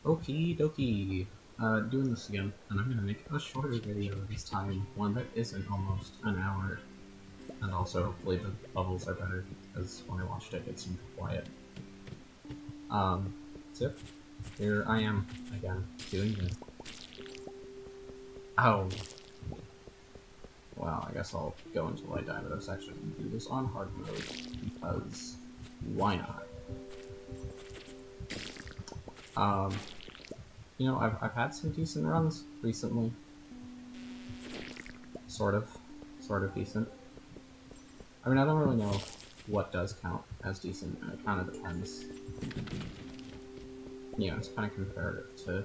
Okie dokie. Doing this again, and I'm gonna make a shorter video this time, one that isn't almost an hour. And also, hopefully the bubbles are better, because when I watched it, it seemed quiet. So, here I am, again, doing this. Oh. Well, I guess I'll go until I die, but I was actually gonna do this on hard mode, because why not? You know, I've had some decent runs recently. Sort of decent. I mean, I don't really know what does count as decent, and it kind of depends. You know, it's kind of comparative to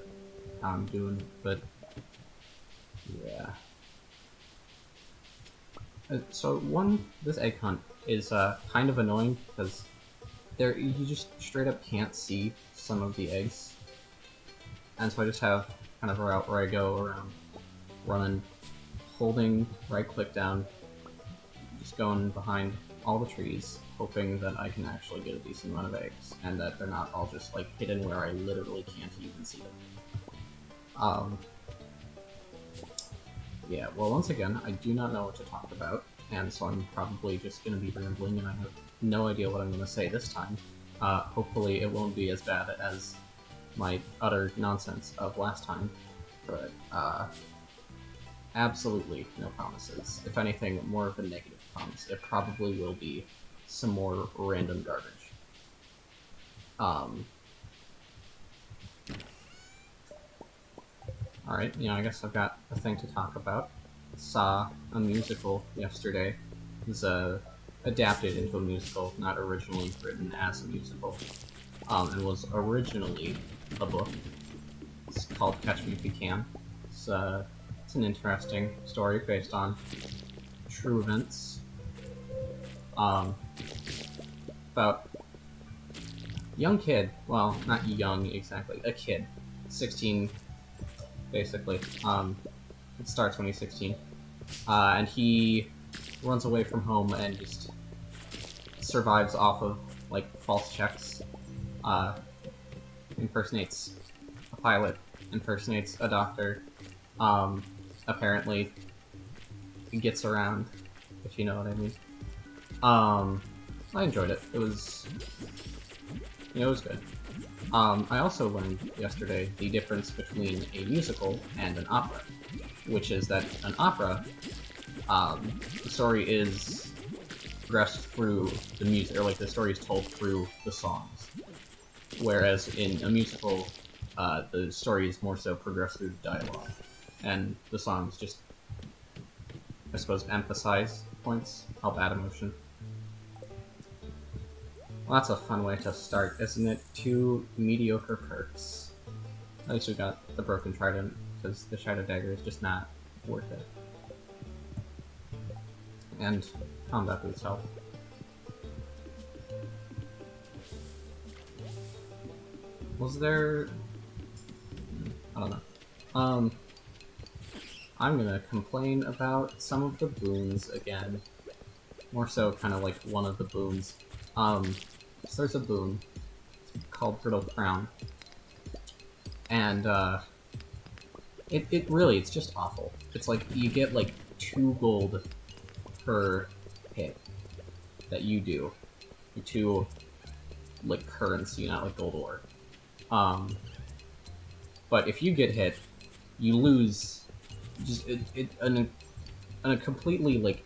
how I'm doing, but yeah. So this egg hunt is kind of annoying because you just straight up can't see some of the eggs. And so I just have kind of a route where I go around running, holding right click down, just going behind all the trees, hoping that I can actually get a decent amount of eggs, and that they're not all just like hidden where I literally can't even see them. Yeah, well, once again, I do not know what to talk about, and so I'm probably just going to be rambling, and I have no idea what I'm going to say this time. Hopefully it won't be as bad as my utter nonsense of last time, but absolutely no promises. If anything, more of a negative promise. It probably will be some more random garbage. Alright, you know, I guess I've got a thing to talk about. Saw a musical yesterday. It was adapted into a musical, not originally written as a musical. And was originally a book. It's called Catch Me If You Can. It's an interesting story based on true events. About a young kid, well, not young exactly, a kid, 16, basically. It starts when he's 16. And he runs away from home and just survives off of, like, false checks. Impersonates a pilot, impersonates a doctor. Apparently gets around, if you know what I mean. I enjoyed it. It was, you know, it was good. I also learned yesterday the difference between a musical and an opera, which is that an opera, the story is progressed through the music, or like the story is told through the songs, whereas in a musical, the story is more so progressed through the dialogue, and the songs just, I suppose, emphasize points, help add emotion. Well, that's a fun way to start, isn't it? 2 mediocre perks. At least we got the broken trident, because the shadow dagger is just not worth it. And combat boots help. Was there... I don't know. I'm gonna complain about some of the boons again. More so kind of like one of the boons. So there's a boon called Brittle Crown. And, it really, it's just awful. It's like, you get like 2 gold per hit that you do. 2, like, currency, not like gold ore. But if you get hit, you lose just in a completely, like,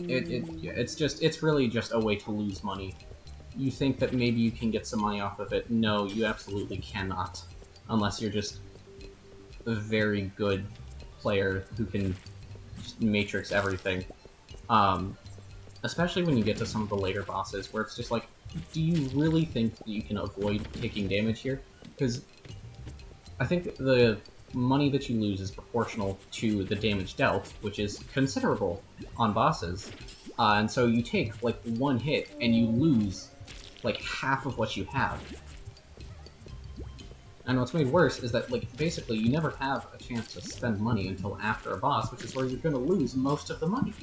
it's really just a way to lose money. You think that maybe you can get some money off of it. No, you absolutely cannot. Unless you're just a very good player who can just matrix everything. Especially when you get to some of the later bosses, where it's just like, do you really think that you can avoid taking damage here? Because I think the money that you lose is proportional to the damage dealt, which is considerable on bosses. And so you take, like, 1 hit, and you lose, like, half of what you have. And what's made worse is that, like, basically you never have a chance to spend money until after a boss, which is where you're gonna lose most of the money.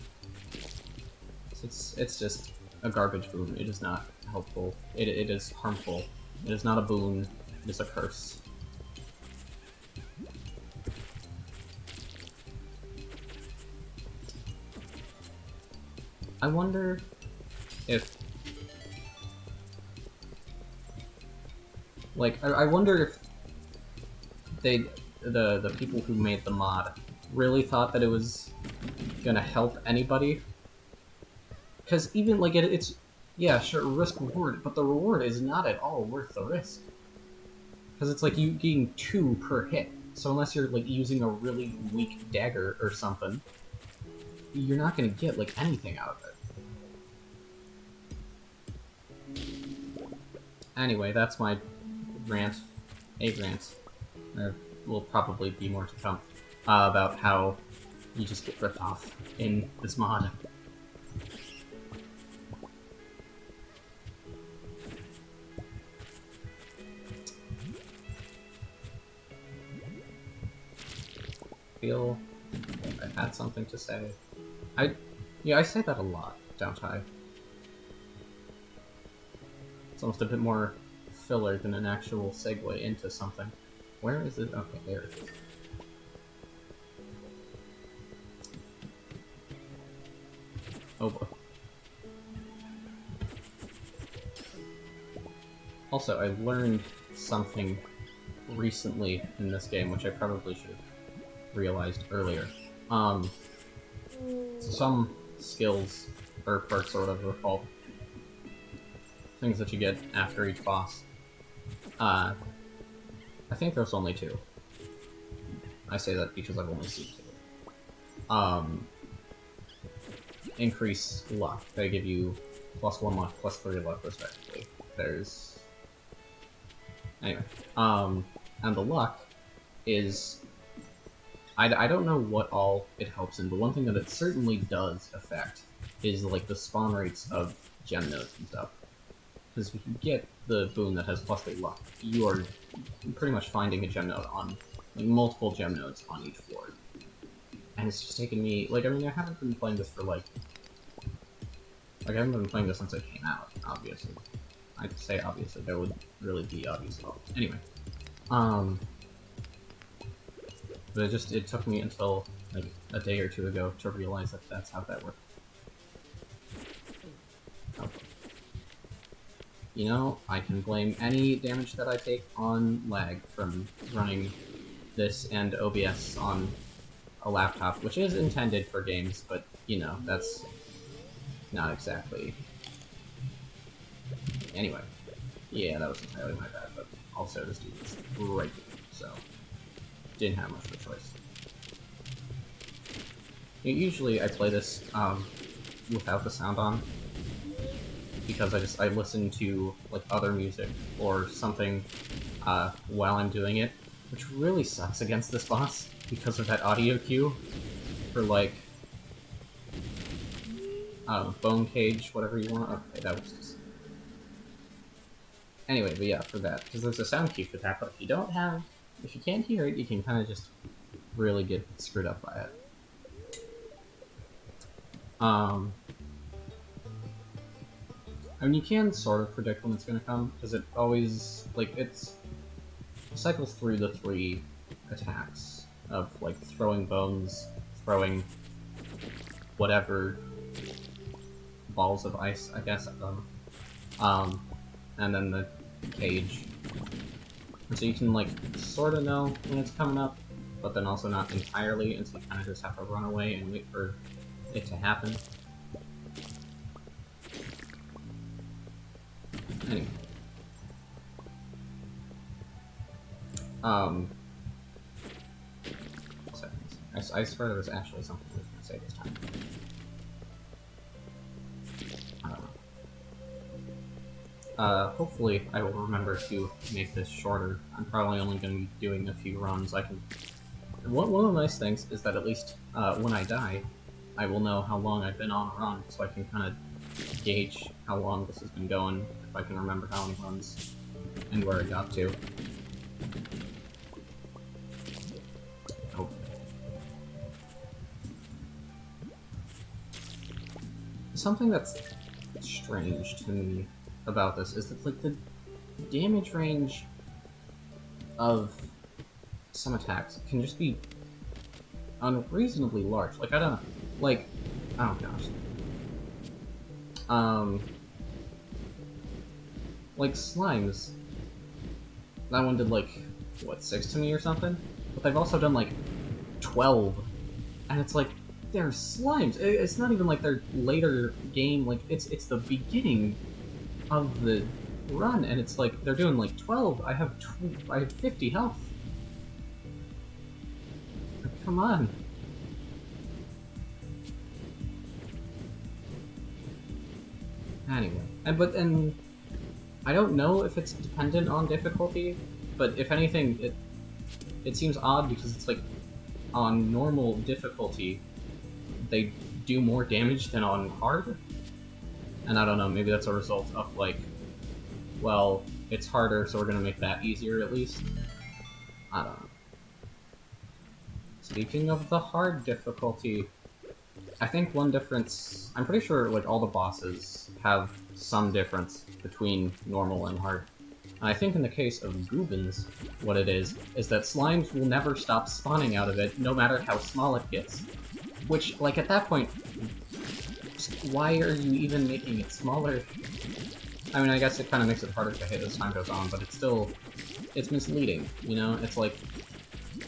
So it's just a garbage boon. It is not helpful. It is harmful. It is not a boon, it is a curse. I wonder if... Like, I wonder if the people who made the mod really thought that it was gonna help anybody. Because even, like, it's... Yeah, sure, risk-reward, but the reward is not at all worth the risk. Because it's like you getting 2 per hit. So unless you're, like, using a really weak dagger or something, you're not gonna get, like, anything out of it. Anyway, that's my rant. A rant. There will probably be more to come. About how you just get ripped off in this mod. Feel like I had something to say. Yeah, I say that a lot, don't I? It's almost a bit more filler than an actual segue into something. Where is it? Okay, there it is. Oh boy. Also, I learned something recently in this game, which I probably should have realized earlier. So some skills, or perks or whatever they're called, things that you get after each boss. I think there's only 2. I say that because I've only seen 2. Increase luck. They give you +1 luck, +3 luck, respectively. There's... Anyway. And the luck is... I don't know what all it helps in, but one thing that it certainly does affect is, like, the spawn rates of gem nodes and stuff. Because if you get the boon that has +3 luck, you are pretty much finding a gem node on, like, multiple gem nodes on each floor. And it's just taken me, like, I mean, I haven't been playing this for, like, I haven't been playing this since it came out, obviously. I'd say obviously, there would really be obvious help. Anyway. But it took me until, like, a day or 2 ago to realize that that's how that worked. Okay. You know, I can blame any damage that I take on lag from running this and OBS on a laptop, which is intended for games, but, you know, that's not exactly... Anyway. Yeah, that was entirely my bad, but also this dude was right here, so... Didn't have much of a choice. Usually I play this without the sound on, because I listen to, like, other music or something while I'm doing it, which really sucks against this boss because of that audio cue for, like, bone cage, whatever you want. Okay, that was just... Anyway, but yeah, for that, because there's a sound cue for that, but if you can't hear it, you can kind of just really get screwed up by it. I mean, you can sort of predict when it's gonna come, because it always, like, it cycles through the 3 attacks of, like, throwing bones, throwing whatever balls of ice, I guess, at them, and then the cage. And so you can, like, sort of know when it's coming up, but then also not entirely, and so you kind of just have to run away and wait for it to happen. Anyway. Seconds. I swear there was actually something I was going to say this time. I don't know. Hopefully I will remember to make this shorter. I'm probably only going to be doing a few runs. One of the nice things is that at least when I die, I will know how long I've been on a run, so I can kind of gauge how long this has been going, if I can remember how many runs and where I got to. Oh. Something that's strange to me about this is that, like, damage range of some attacks can just be unreasonably large. Like, I don't know. Like, oh gosh. Like slimes. That one did like, what, 6 to me or something? But they've also done like 12. And it's like, they're slimes. It's not even like their later game, like, it's the beginning of the run, and it's like, they're doing like 12. I have 50 health. Come on. Anyway, and I don't know if it's dependent on difficulty, but if anything, it seems odd because it's like on normal difficulty, they do more damage than on hard. And I don't know, maybe that's a result of like, well, it's harder, so we're gonna make that easier at least. I don't know. Speaking of the hard difficulty, I think one difference, I'm pretty sure like all the bosses have some difference between normal and hard. And I think in the case of Goobins, what it is that slimes will never stop spawning out of it, no matter how small it gets. Which, like, at that point, why are you even making it smaller? I mean, I guess it kind of makes it harder to hit as time goes on, but it's still, it's misleading, you know? It's like,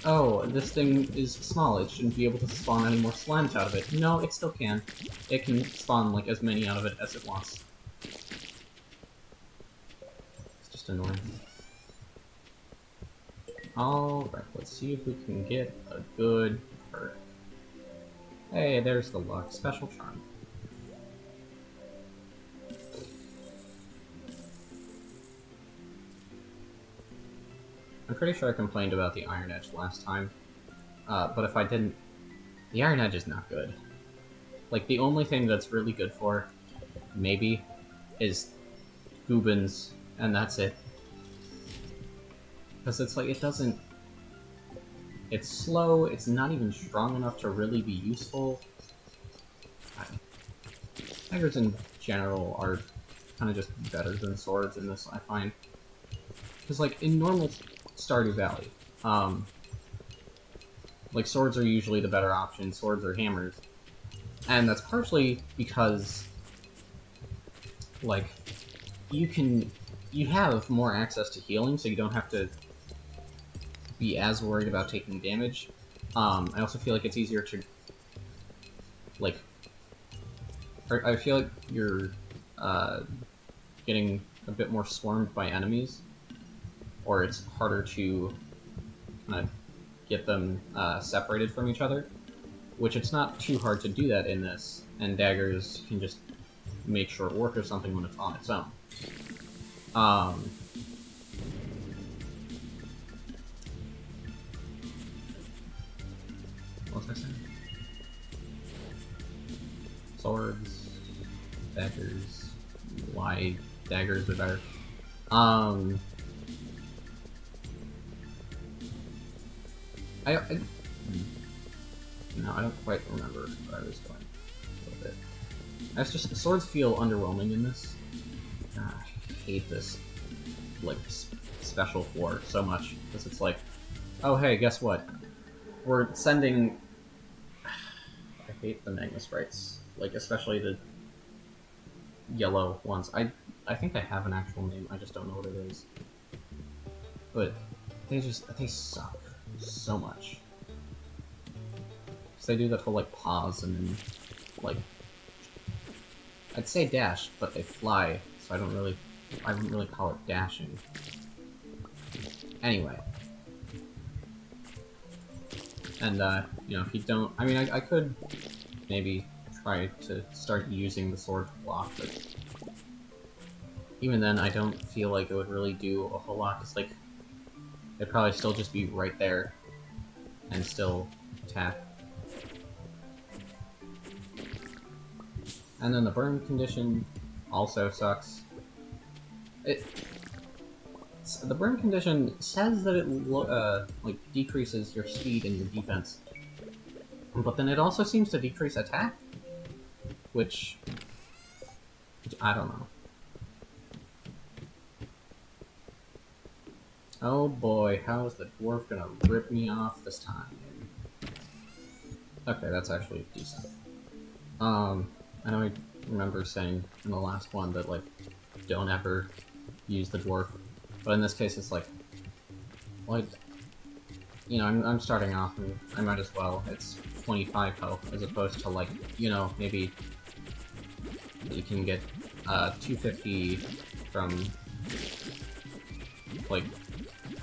oh, this thing is small, it shouldn't be able to spawn any more slimes out of it. No, it still can. It can spawn, like, as many out of it as it wants. It's just annoying. Alright, let's see if we can get a good perk. Hey, there's the luck. Special charm. I'm pretty sure I complained about the Iron Edge last time, but if I didn't, the Iron Edge is not good. Like, the only thing that's really good for, maybe, is Goobins, and that's it. Because it's like, it doesn't... It's slow, it's not even strong enough to really be useful. Daggers in general are kind of just better than swords in this, I find. Because, like, in normal Stardew Valley, like, swords are usually the better option, swords or hammers. And that's partially because, like, you have more access to healing, so you don't have to be as worried about taking damage. I also feel like it's easier to, like, I feel like you're, getting a bit more swarmed by enemies, or it's harder to kind of get them, separated from each other, which it's not too hard to do that in this, and daggers can just make short work of something when it's on its own. What was I saying? Swords, daggers, why daggers are better. No, I don't quite remember where I was going with it. That's just, swords feel underwhelming in this. God, I hate this, like, special floor so much, because it's like, oh hey, guess what? We're sending... I hate the magma sprites, like, especially the yellow ones. I think I have an actual name, I just don't know what it is. But they suck so much. Because they do that whole, like, pause and then, like... I'd say dash, but they fly, so I wouldn't really call it dashing. Anyway. And, you know, if you don't... I mean, I could maybe try to start using the sword to block, but... Even then, I don't feel like it would really do a whole lot. It's like... It'd probably still just be right there. And still attack. And then the burn condition also sucks. The burn condition says that it like decreases your speed and your defense, but then it also seems to decrease attack, which I don't know. Oh boy, how is the dwarf gonna rip me off this time? Okay, that's actually decent. I know I remember saying in the last one that, like, don't ever use the dwarf, but in this case it's like, well, you know, I'm starting off and I might as well. It's 25 health as opposed to, like, you know, maybe you can get 250 from, like,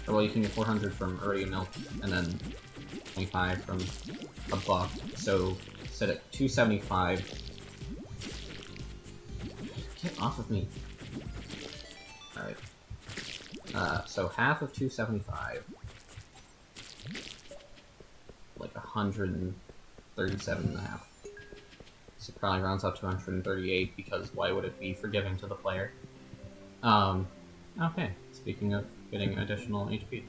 or well, you can get 400 from Iridium Milk and then 25 from a buff, so set at 275. Get off of me. Alright. So half of 275. Like 137.5. So it probably rounds up to 138 because why would it be forgiving to the player? Okay. Speaking of getting additional HP.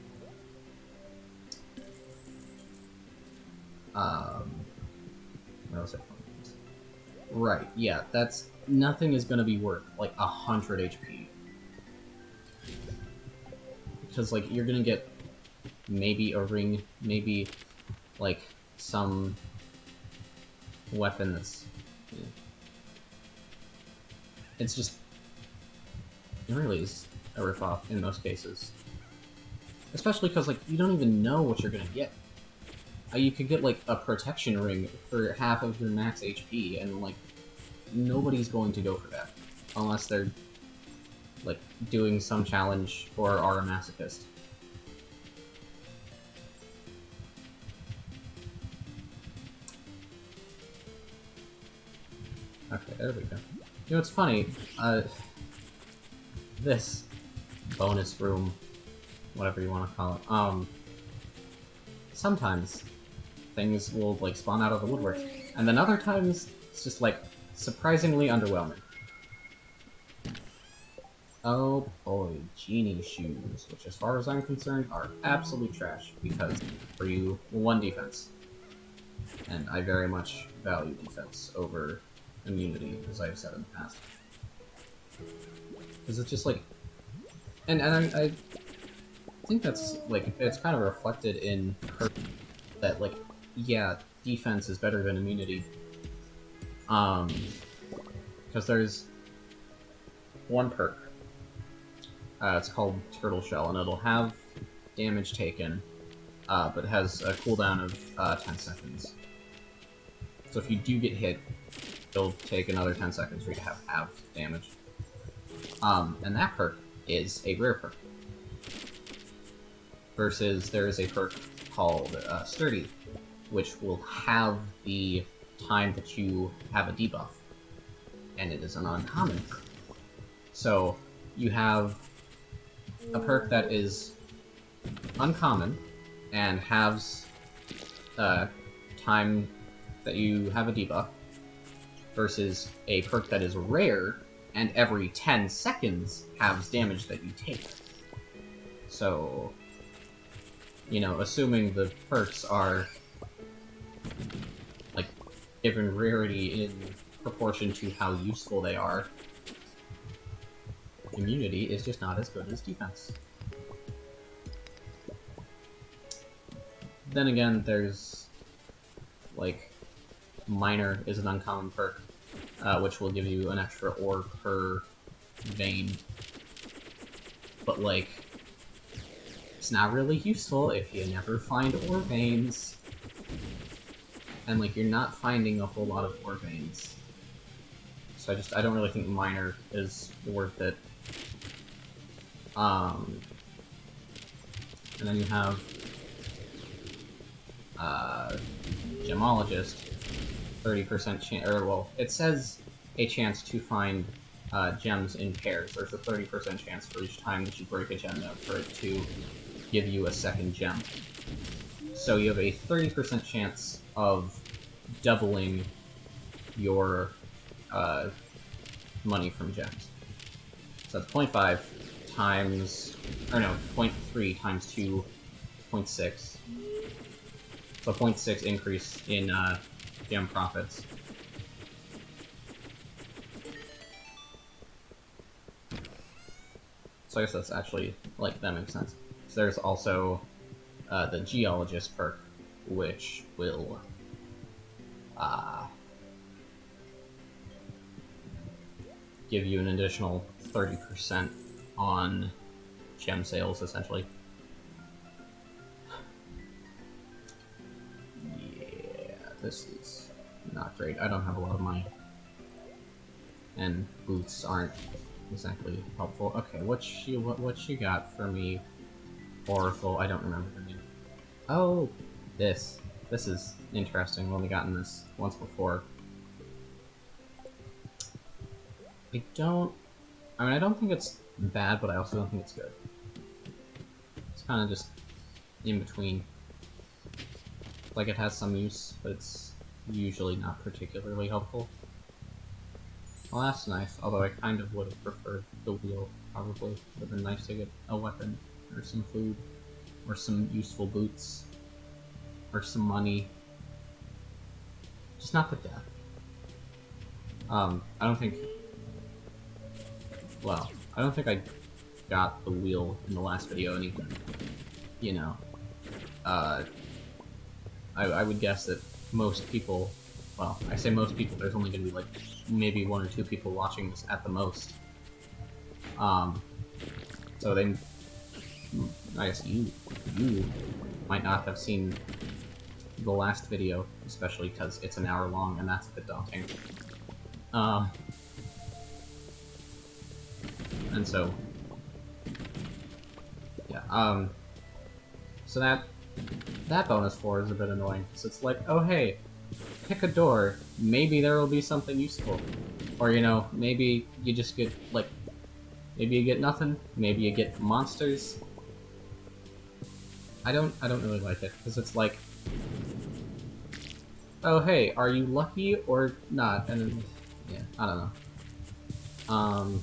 Where was it? Right, yeah, that's... Nothing is gonna be worth, like, 100 HP. Because, like, you're gonna get maybe a ring, maybe, like, some weapon that's... Yeah. It's just... It really is a ripoff in most cases. Especially because, like, you don't even know what you're gonna get. You could get, like, a protection ring for half of your max HP, and, like, nobody's going to go for that. Unless they're, like, doing some challenge or are a masochist. Okay, there we go. You know, it's funny, this bonus room, whatever you want to call it, sometimes things will, like, spawn out of the woodwork, and then other times, it's just, like, surprisingly underwhelming. Oh boy, genie shoes, which as far as I'm concerned are absolute trash, because for you, 1 defense. And I very much value defense over immunity, as I've said in the past. Because it's just like... And I think that's, like, it's kind of reflected in her that, like, yeah, defense is better than immunity. Because there's one perk. It's called Turtle Shell, and it'll have damage taken, but it has a cooldown of 10 seconds. So if you do get hit, it'll take another 10 seconds for you to have half damage. And that perk is a rare perk. Versus there is a perk called Sturdy, which will have the time that you have a debuff. And it is an uncommon perk. So you have a perk that is uncommon and halves time that you have a debuff, versus a perk that is rare and every 10 seconds halves damage that you take. So, you know, assuming the perks are, like, given rarity in proportion to how useful they are, immunity is just not as good as defense. Then again, there's, like, Minor is an uncommon perk, which will give you an extra ore per vein. But, like, it's not really useful if you never find ore veins. And, like, you're not finding a whole lot of ore veins. So I don't really think Minor is worth it. And then you have Gemologist, 30% chance, or well, it says a chance to find gems in pairs. There's a 30% chance for each time that you break a gem node for it to give you a second gem. So you have a 30% chance of doubling your money from gems. So that's 0.5 times, or no, 0.3 times 2, 0.6. So 0.6 increase in gem profits. So I guess that's actually, like, that makes sense. So there's also the Geologist perk, which will give you an additional 30% on gem sales, essentially. Yeah, this is not great. I don't have a lot of money. And boots aren't exactly helpful. Okay, what she got for me? Oracle, I don't remember her name. Oh, this. This is interesting. We've only gotten this once before. I don't think it's bad, but I also don't think it's good. It's kind of just in between. Like, it has some use, but it's usually not particularly helpful. Well, that's nice, although I kind of would have preferred the wheel, probably. Would have been nice to get a weapon, or some food, or some useful boots, or some money. Just not the death. I don't think... Well, I don't think I got the wheel in the last video, and even, you know, I would guess that most people, well, I say most people, there's only going to be, like, maybe 1 or 2 people watching this at the most. So they, I guess you might not have seen the last video, especially because it's an hour long, and that's a bit daunting. And so, yeah, so that bonus 4 is a bit annoying, because it's like, oh hey, pick a door, maybe there will be something useful. Or, you know, maybe you just get, like, maybe you get nothing, maybe you get monsters. I don't really like it, because it's like, oh hey, are you lucky or not? And, yeah, I don't know.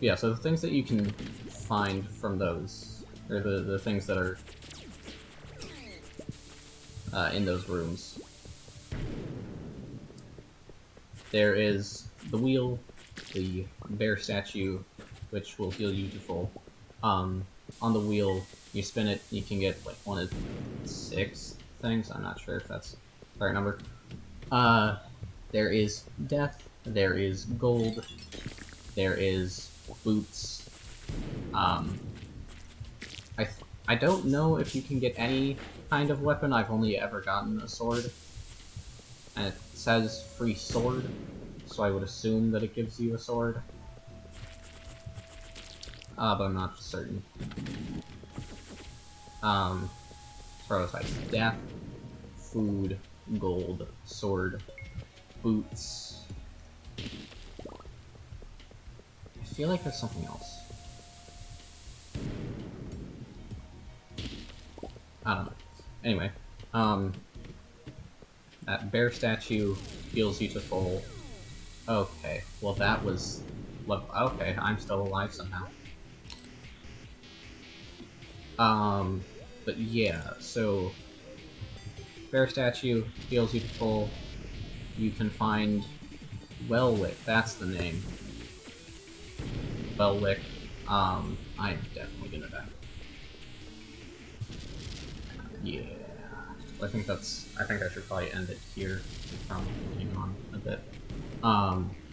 Yeah, so the things that you can find from those, or the things that are in those rooms. There is the wheel, the bear statue, which will heal you to full. On the wheel, you spin it, you can get like 1 of 6 things. I'm not sure if that's the right number. There is death, there is gold, there is boots. I don't know if you can get any kind of weapon. I've only ever gotten a sword. And it says free sword, so I would assume that it gives you a sword. But I'm not certain. Prioritise death, food, gold, sword, boots. I feel like there's something else. I don't know. Anyway, that bear statue heals you to full. Okay, well that was... Okay, I'm still alive somehow. But yeah, so... Bear statue heals you to full. You can find... Wellwick, that's the name. Wellwick. I'm definitely gonna die. Yeah. I think I should probably end it here. From hang on a bit.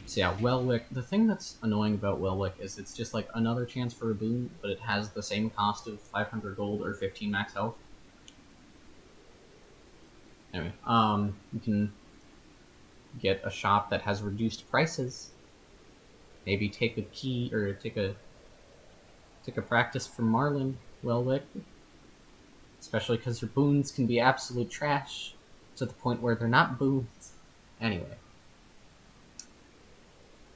So yeah, Wellwick. The thing that's annoying about Wellwick is it's just like another chance for a boon, but it has the same cost of 500 gold or 15 max health. Anyway, you can get a shop that has reduced prices. Maybe take a key or take a practice from Marlin, Wellwick. Especially because your boons can be absolute trash to the point where they're not boons. Anyway.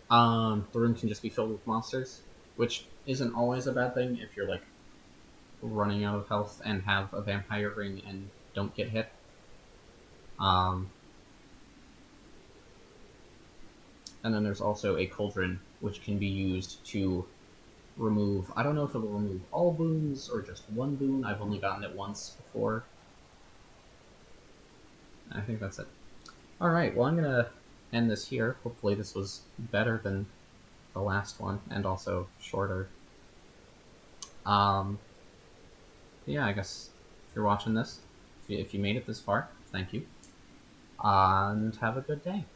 The room can just be filled with monsters, which isn't always a bad thing if you're, like, running out of health and have a vampire ring and don't get hit. And then there's also a cauldron, which can be used to remove... I don't know if it'll remove all boons or just one boon. I've only gotten it once before. I think that's it. Alright, well I'm gonna end this here. Hopefully this was better than the last one, and also shorter. Um, yeah, I guess if you're watching this, if you made it this far, thank you, and have a good day.